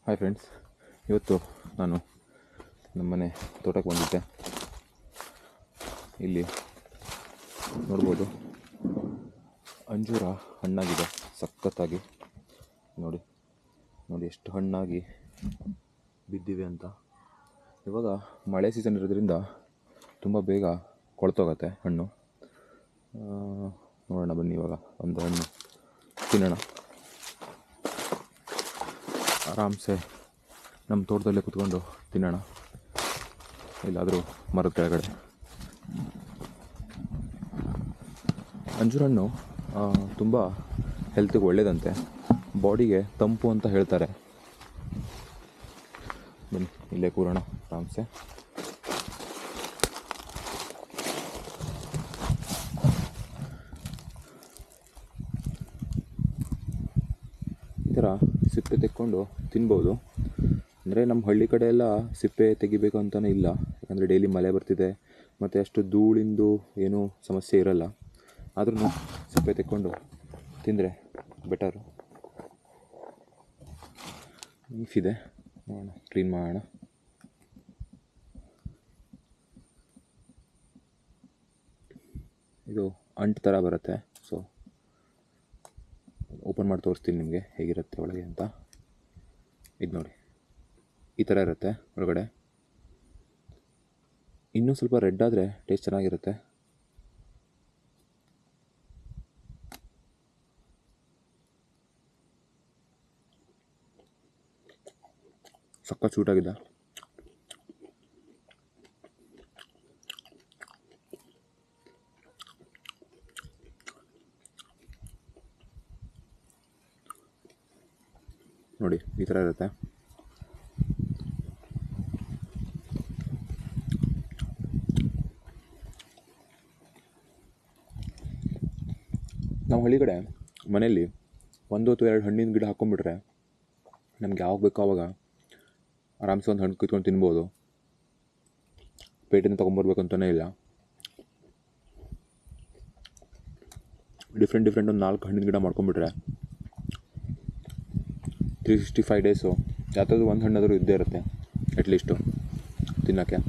Hi friends, ಇವತ್ತು ನಾನು ನಮ್ಮನೆ ತೋಟಕ್ಕೆ ಬಂದಿದ್ದೆ. ಇಲ್ಲಿ ನೋಡ್ಬೋದು ಅಂಜೂರ ಹಣ್ಣಾಗಿದೆ ಸಖತ್ತಾಗಿ. ನೋಡಿ ಎಷ್ಟು ಹಣ್ಣಾಗಿ ಬಿದ್ದಿವೆ ಅಂತ. ಇವಾಗ ಮಳೆ ಸೀಸನ್ ಇರೋದ್ರಿಂದ ತುಂಬ ಬೇಗ ಕೊಳ್ತೋಗತ್ತೆ ಹಣ್ಣು. ನೋಡೋಣ ಬನ್ನಿ, ಇವಾಗ ಒಂದು ಹಣ್ಣು ತಿನ್ನೋಣ. ಆರಾಮ್ಸೆ ನಮ್ಮ ತೋಟದಲ್ಲೇ ಕುತ್ಕೊಂಡು ತಿನ್ನೋಣ, ಇಲ್ಲಾದರೂ ಮರದ ಕೆಳಗಡೆ. ಅಂಜೂರ ಹಣ್ಣು ತುಂಬ ಹೆಲ್ತಿಗೆ ಒಳ್ಳೆಯದಂತೆ, ಬಾಡಿಗೆ ತಂಪು ಅಂತ ಹೇಳ್ತಾರೆ. ಬನ್ನಿ ಇಲ್ಲೇ ಕೂರೋಣ ಆರಾಮ್ಸೆ. ಈ ಥರ ಸಿಪ್ಪೆ ತೆಕ್ಕೊಂಡು ತಿನ್ಬೋದು. ಅಂದರೆ ನಮ್ಮ ಹಳ್ಳಿ ಕಡೆ ಎಲ್ಲ ಸಿಪ್ಪೆ ತೆಗಿಬೇಕು ಅಂತಲೇ ಇಲ್ಲ, ಯಾಕಂದರೆ ಡೈಲಿ ಮಳೆ ಬರ್ತಿದೆ ಮತ್ತು ಅಷ್ಟು ಧೂಳಿಂದು ಏನೂ ಸಮಸ್ಯೆ ಇರಲ್ಲ. ಆದ್ರೂ ಸಿಪ್ಪೆ ತೆಕ್ಕೊಂಡು ತಿಂದರೆ ಬೆಟರು. ಇದೆ, ನೋಡೋಣ, ಕ್ಲೀನ್ ಮಾಡೋಣ. ಇದು ಅಂಟು ಥರ ಬರುತ್ತೆ, ಸೊ ಓಪನ್ ಮಾಡಿ ತೋರಿಸ್ತೀನಿ ನಿಮಗೆ ಹೇಗಿರುತ್ತೆ ಒಳಗೆ ಅಂತ. ಇದು ನೋಡಿ, ಈ ಥರ ಇರುತ್ತೆ ಒಳಗಡೆ. ಇನ್ನೂ ಸ್ವಲ್ಪ ರೆಡ್ ಆದರೆ ಟೇಸ್ಟ್ ಚೆನ್ನಾಗಿರುತ್ತೆ. ಸಖತ್ ಸ್ವೀಟಾಗಿದೆ. ನೋಡಿ ಈ ಥರ ಇರುತ್ತೆ. ನಾವು ಹಳ್ಳಿ ಕಡೆ ಮನೆಯಲ್ಲಿ 1 ಅಥವಾ 2 ಹಣ್ಣಿನ ಗಿಡ ಹಾಕ್ಕೊಂಡ್ಬಿಟ್ರೆ ನಮ್ಗೆ ಯಾವಾಗ ಬೇಕೋ ಆವಾಗ ಆರಾಮ್ಸೆ ಒಂದು ಹಣ್ಣು ಕಿತ್ಕೊಂಡು ತಿನ್ಬೋದು. ಪೇಟೆಯಿಂದ ತೊಗೊಂಬರ್ಬೇಕಂತಲೇ ಇಲ್ಲ. ಡಿಫ್ರೆಂಟ್ ಒಂದು 4 ಹಣ್ಣಿನ ಗಿಡ ಮಾಡ್ಕೊಂಡ್ಬಿಟ್ರೆ 365 ಡೇಸು ಯಾವ್ದಾದ್ರು ಒಂದು ಹಣ್ಣಾದರೂ ಇದ್ದೇ ಇರುತ್ತೆ ಅಟ್ಲೀಸ್ಟು ತಿನ್ನೋಕ್ಕೆ.